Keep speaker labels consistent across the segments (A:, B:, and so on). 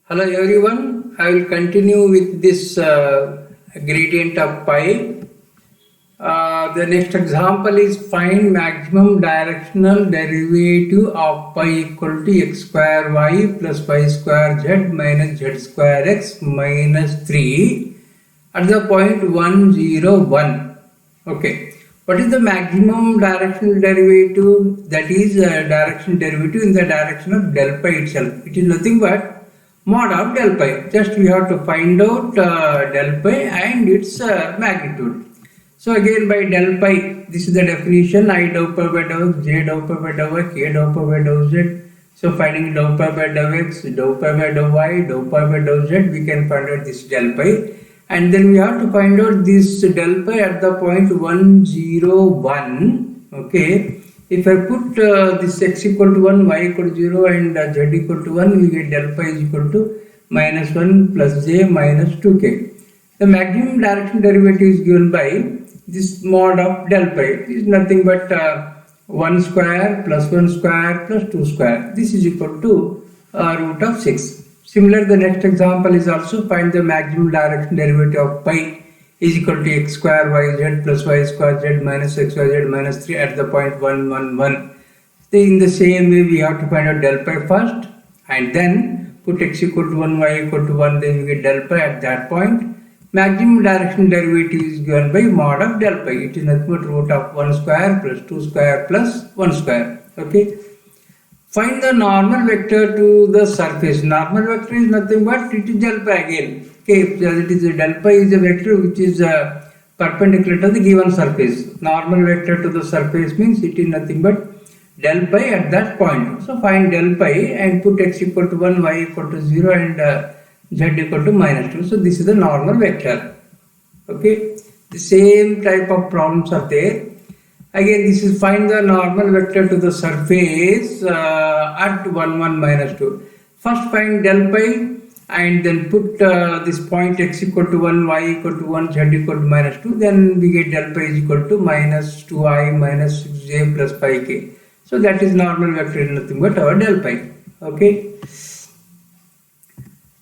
A: Hello everyone, I will continue with this gradient of pi. The next example is find maximum directional derivative of pi equal to x square y plus y square z minus z square x minus 3 at the point 1, 0, 1. Okay. What is the maximum directional derivative? That is directional derivative in the direction of del pi itself. It is nothing but mod of del pi. Just we have to find out del pi and its magnitude. So again by del pi, this is the definition: I dou pi by dou x, j dou pi by dou y, k dou pi by dou z. So finding dou pi by dou x, dou pi by dou y, dou pi by dou z, we can find out this del pi. And then we have to find out this del pi at the point 1, 0, 1. Okay. If I put this x equal to 1, y equal to 0 and z equal to 1, we get del pi is equal to minus 1 plus j minus 2k. The maximum direction derivative is given by this mod of del pi. It is nothing but 1 square plus 1 square plus 2 square. This is equal to root of 6. Similar, the next example is also find the maximum direction derivative of pi is equal to x square yz plus y square z minus x y z minus 3 at the point 1, 1, 1. In the same way, we have to find out del pi first and then put x equal to 1, y equal to 1, then we get del pi at that point. Maximum direction derivative is given by mod of del pi. It is nothing but root of 1 square plus 2 square plus 1 square. Okay. Find the normal vector to the surface. Normal vector is nothing but it is del pi again. Okay, it is del pi is a vector which is perpendicular to the given surface. Normal vector to the surface means it is nothing but del pi at that point. So find del pi and put x equal to 1, y equal to 0 and z equal to minus 2. So this is the normal vector. Okay, the same type of problems are there. Again, this is find the normal vector to the surface at 1, 1, minus 2. First find del pi and then put this point x equal to 1, y equal to 1, z equal to minus 2. Then we get del pi is equal to minus 2i minus 6j plus pi k. So that is normal vector is nothing but our del pi. Okay.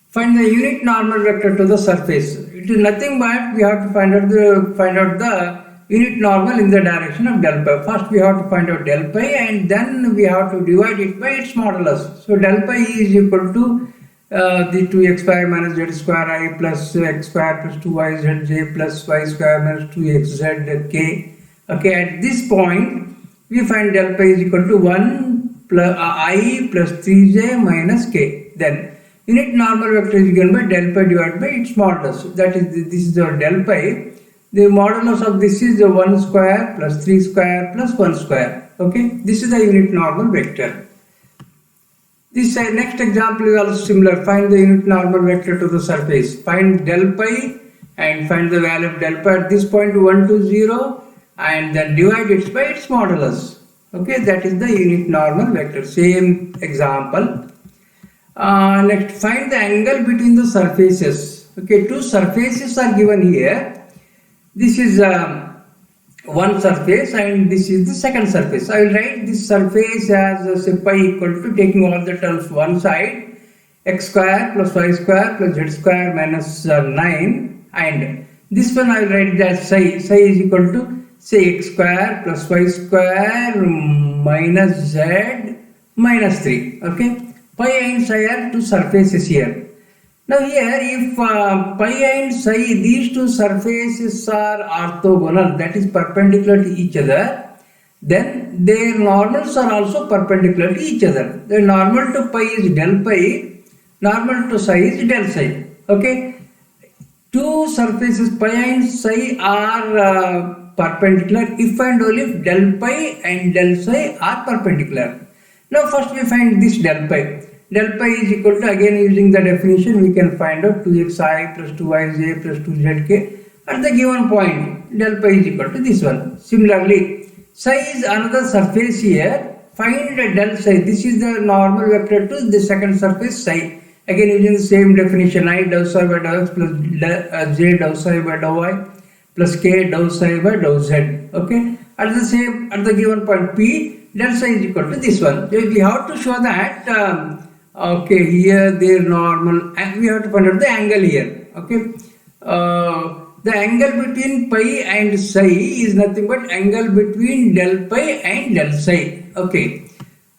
A: Find the unit normal vector to the surface. It is nothing but we have to find out the unit normal in the direction of del pi. First we have to find out del pi and then we have to divide it by its modulus. So del pi is equal to the 2x square minus z square I plus x square plus 2yz j plus y square minus 2xz k. Okay, at this point we find del pi is equal to 1 plus I plus 3j minus k. Then unit normal vector is given by del pi divided by its modulus. That is, this is our del pi. The modulus of this is the 1 square plus 3 square plus 1 square. Okay, this is the unit normal vector. This next example is also similar. Find the unit normal vector to the surface. Find del pi and find the value of del pi at this point 1 to 0 and then divide it by its modulus. Okay, that is the unit normal vector. Same example. Next, find the angle between the surfaces. Okay, two surfaces are given here. This is one surface and this is the second surface. I will write this surface as say pi equal to, taking all the terms one side, x square plus y square plus z square minus 9, and this one I will write that psi. Psi is equal to say x square plus y square minus z minus 3. Okay, pi and psi are two surfaces here. Now here, if pi and psi, these two surfaces are orthogonal, that is perpendicular to each other, then their normals are also perpendicular to each other. The normal to pi is del pi, normal to psi is del psi. Okay, two surfaces pi and psi are perpendicular if and only if del pi and del psi are perpendicular. Now first we find this del pi. Del pi is equal to, again using the definition we can find out 2xi plus 2yj plus 2zk at the given point. Del pi is equal to this one. Similarly, psi is another surface here. Find del psi. This is the normal vector to the second surface psi. Again using the same definition, I dou psi by dou x plus j dou psi by dou y plus k dou psi by dou z. Okay, at the given point p, del psi is equal to this one. We have to show that Okay, here their normal, and we have to find out the angle here. Okay, the angle between pi and psi is nothing but angle between del pi and del psi. Okay,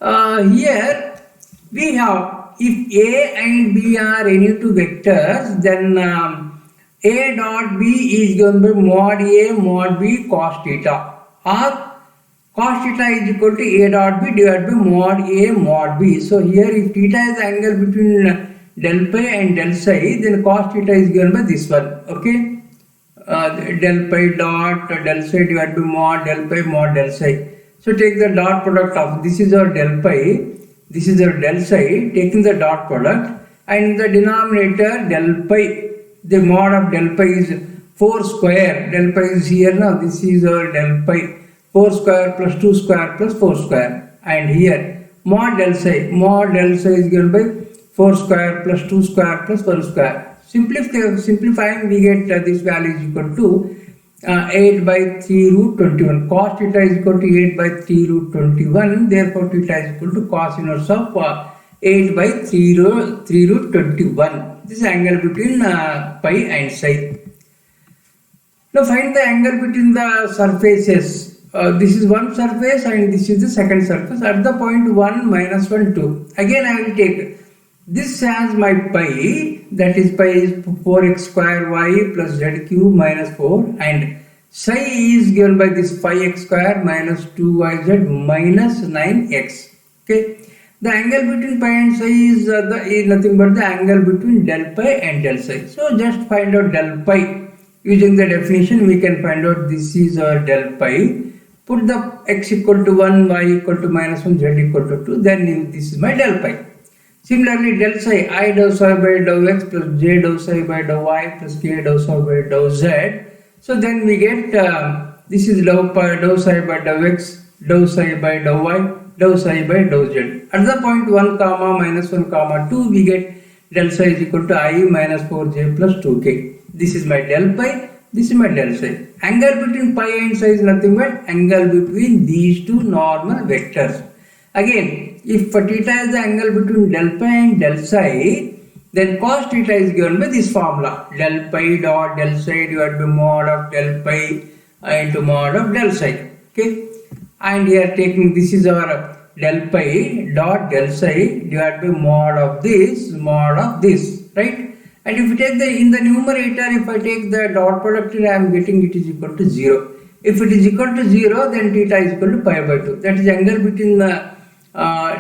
A: here we have, if A and B are any two vectors, then A dot B is given by mod A mod B cos theta, or cos theta is equal to A dot B divided by mod A mod B. So here if theta is the angle between del pi and del psi, then cos theta is given by this one. Okay, del pi dot del psi divided by mod del pi mod del psi. So take the dot product of, this is our del pi, this is our del psi, taking the dot product, and in the denominator del pi, the mod of del pi is 4 square, del pi is here now, this is our del pi, 4 square plus 2 square plus 4 square, and here mod del psi is given by 4 square plus 2 square plus 1 square. Simplifying, we get this value is equal to 8 by 3 root 21. Cos theta is equal to 8 by 3 root 21. Therefore, theta is equal to cos inverse of 8 by 3 root 21. This is angle between pi and psi. Now find the angle between the surfaces. This is one surface and this is the second surface at the point 1, minus 1, 2. Again I will take this as my pi, that is pi is 4x square y plus z cube minus 4, and psi is given by this 5x square minus 2yz minus 9x. Okay, the angle between pi and psi is nothing but the angle between del pi and del psi. So just find out del pi. Using the definition, we can find out this is our del pi. Put the x equal to 1, y equal to minus 1, z equal to 2, then this is my del pi. Similarly, del psi, I dou psi by dou x plus j dou psi by dou y plus k dou psi by dou z. So then we get, this is dou psi by dou x, dou psi by dou y, dou psi by dou z. At the point 1 comma minus 1 comma 2, we get del psi is equal to I minus 4j plus 2k. This is my del pi, this is my del psi. Angle between pi and psi is nothing but angle between these two normal vectors. Again, if theta is the angle between del pi and del psi, then cos theta is given by this formula, del pi dot del psi divided by mod of del pi into mod of del psi. Okay, and here taking, this is our del pi dot del psi divided by mod of this, right? And if you take in the numerator, if I take the dot product here, I am getting it is equal to 0. If it is equal to 0, then theta is equal to pi by 2. That is angle between the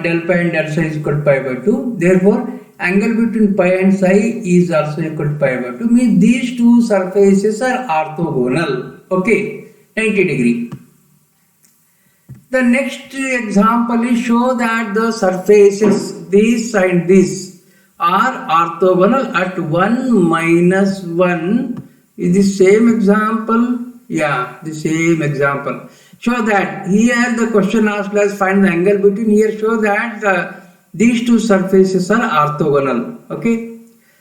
A: del pi and del psi is equal to pi by 2. Therefore, angle between pi and psi is also equal to pi by 2. Means these two surfaces are orthogonal. Okay, 90 degree. The next example is show that the surfaces, this and this, are orthogonal at 1 minus 1. Is the same example? Yeah, the same example. Show that here the question asked us find the angle between, here show that these two surfaces are orthogonal. Okay,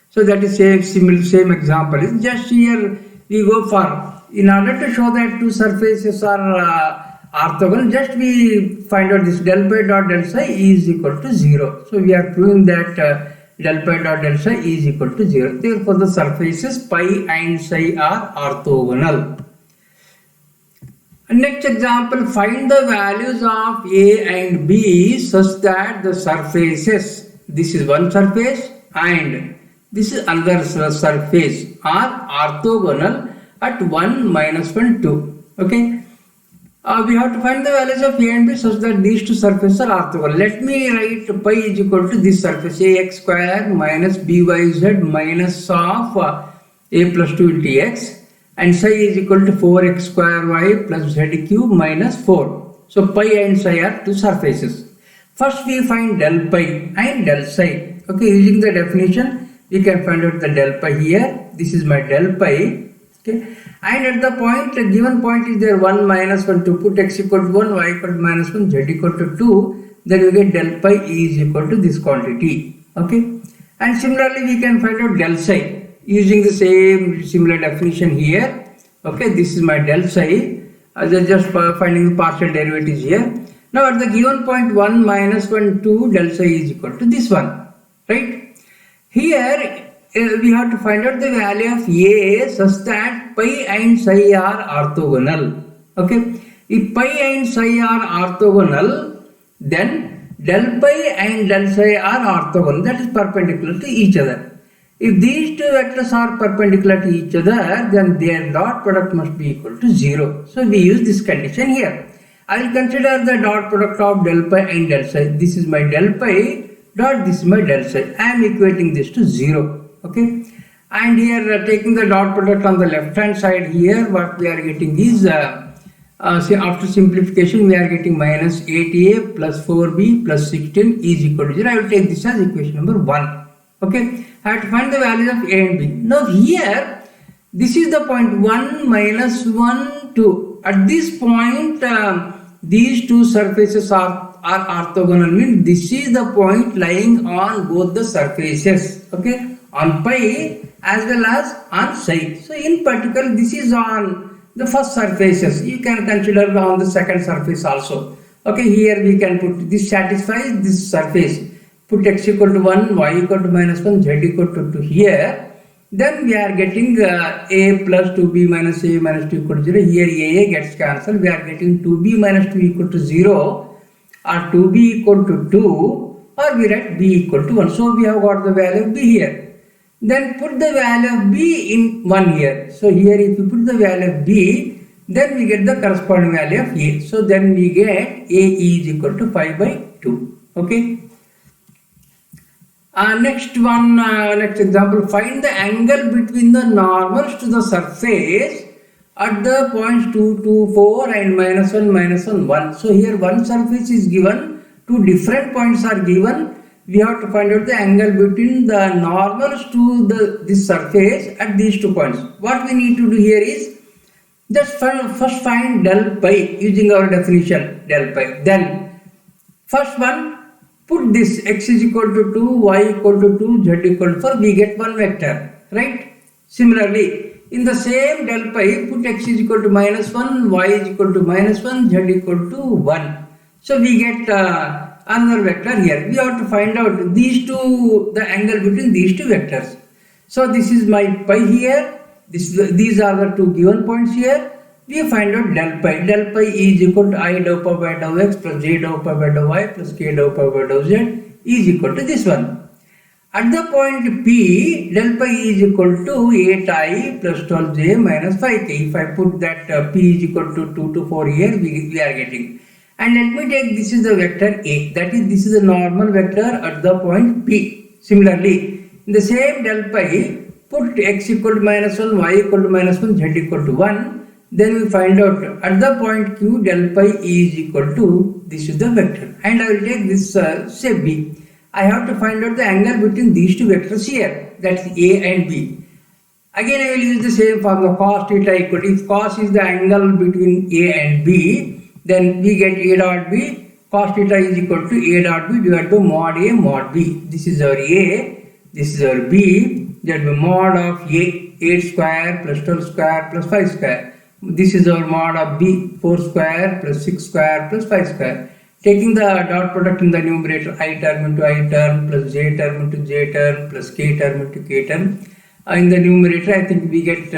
A: so that is same example. It's just here we go for, in order to show that two surfaces are orthogonal, just we find out this del pi dot del psi is equal to 0. So we are proving that del pi dot del psi is equal to 0. Therefore the surfaces pi and psi are orthogonal. Next example, find the values of A and B such that the surfaces, this is one surface and this is another surface, are orthogonal at 1, minus 1, 2. Okay. We have to find the values of A and B such that these two surfaces are orthogonal. Let me write pi is equal to this surface ax square minus byz minus of a plus 2 into x, and psi is equal to 4x square y plus z cube minus 4. So pi and psi are two surfaces. First we find del pi and del psi. Okay, using the definition we can find out the del pi here. This is my del pi. Okay, and at the point, a given point is there 1, minus 1, 2, put x equal to 1, y equal to minus 1, z equal to 2, then we get del pi is equal to this quantity. Okay, and similarly we can find out del psi using the same similar definition here. Okay, this is my del psi, just finding the partial derivatives here. Now at the given point 1, minus 1, 2, del psi is equal to this one. right? Here we have to find out the value of A such that pi and psi are orthogonal. Okay, if pi and psi are orthogonal, then del pi and del psi are orthogonal, that is perpendicular to each other. If these two vectors are perpendicular to each other, then their dot product must be equal to 0. So we use this condition here. I will consider the dot product of del pi and del psi. This is my del pi dot, this is my del psi. I am equating this to 0. Okay. And here taking the dot product on the left hand side here, what we are getting is, after simplification, we are getting minus 8a plus 4b plus 16 is equal to 0. I will take this as equation number 1. Okay. I have to find the values of a and b. Now here, this is the point 1 minus 1, 2. At this point, these two surfaces are orthogonal, means this is the point lying on both the surfaces, okay, on pi as well as on psi. So in particular, this is on the first surfaces. You can consider on the second surface also. Okay, here we can put this satisfies this surface. Put x equal to 1, y equal to minus 1, z equal to 2 here. Then we are getting a plus 2b minus a minus 2 equal to 0. Here a gets cancelled. We are getting 2b minus 2 equal to 0 or 2b equal to 2, or we write b equal to 1. So we have got the value of b here. Then put the value of b in 1 here. So here if you put the value of b, then we get the corresponding value of a. So then we get a is equal to 5 by 2. Okay. Next one, next example, find the angle between the normals to the surface at the points 2, 2, 4 and minus 1, minus 1, 1. So here one surface is given, two different points are given. We have to find out the angle between the normals to this surface at these 2 points. What we need to do here is just first find del pi using our definition del pi. Then first one, put this x is equal to 2, y equal to 2, z equal to 4, we get one vector, right? Similarly, in the same del pi, put x is equal to minus 1, y is equal to minus 1, z equal to 1. So we get another vector here. We have to find out these two, the angle between these two vectors. So this is my pi here, these are the two given points here. We find out del pi. Del pi is equal to I dou pi by dou x plus j dou pi by dou y plus k dou pi by dou z is equal to this one. At the point P, del pi is equal to 8i plus 12j minus 5k. If I put that P is equal to 2 to 4 here, we are getting. And let me take this is the vector A. That is, this is the normal vector at the point P. Similarly, in the same del pi, put x equal to minus 1, y equal to minus 1, z equal to 1. Then we find out at the point Q del pi is equal to, this is the vector, and I will take this say B. I have to find out the angle between these two vectors here, that's A and B. Again I will use the same formula, cos theta equal to, if cos is the angle between A and B, then we get A dot B, cos theta is equal to A dot B divided by mod A mod B. This is our A, this is our B, that will be mod of A, 8 square plus 12 square plus 5 square. This is our mod of B, 4 square plus 6 square plus 5 square. Taking the dot product in the numerator, I term into I term plus j term into j term plus k term into k term. In the numerator, I think we get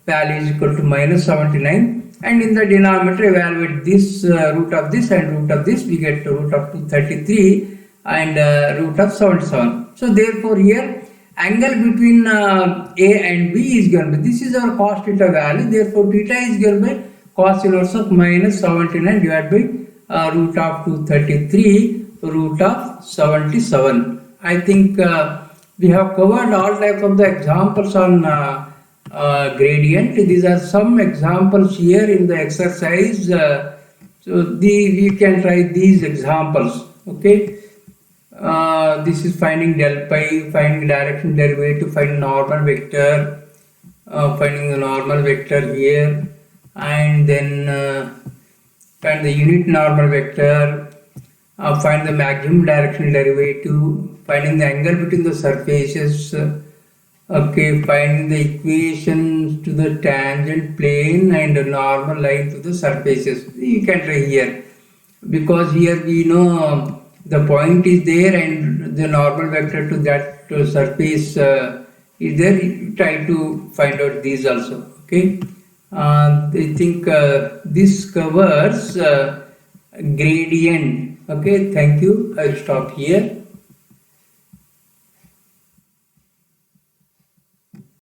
A: value is equal to minus 79. And in the denominator, evaluate this root of this and root of this, we get root of 233 and root of 77. So therefore here, angle between A and B is given by, this is our cos theta value, therefore theta is given by cos inverse of minus 79 divided by root of 233 root of 77. I think we have covered all types of the examples on gradient. These are some examples here in the exercise. So we can try these examples. Okay. This is finding del pi, finding direction derivative, finding normal vector, finding the normal vector here, and then find the unit normal vector, find the maximum direction derivative, finding the angle between the surfaces, okay, finding the equations to the tangent plane and the normal line to the surfaces. You can try here, because here we know the point is there and the normal vector to that surface is there, you try to find out these also. Okay, I think this covers gradient. Okay, thank you. I'll stop here.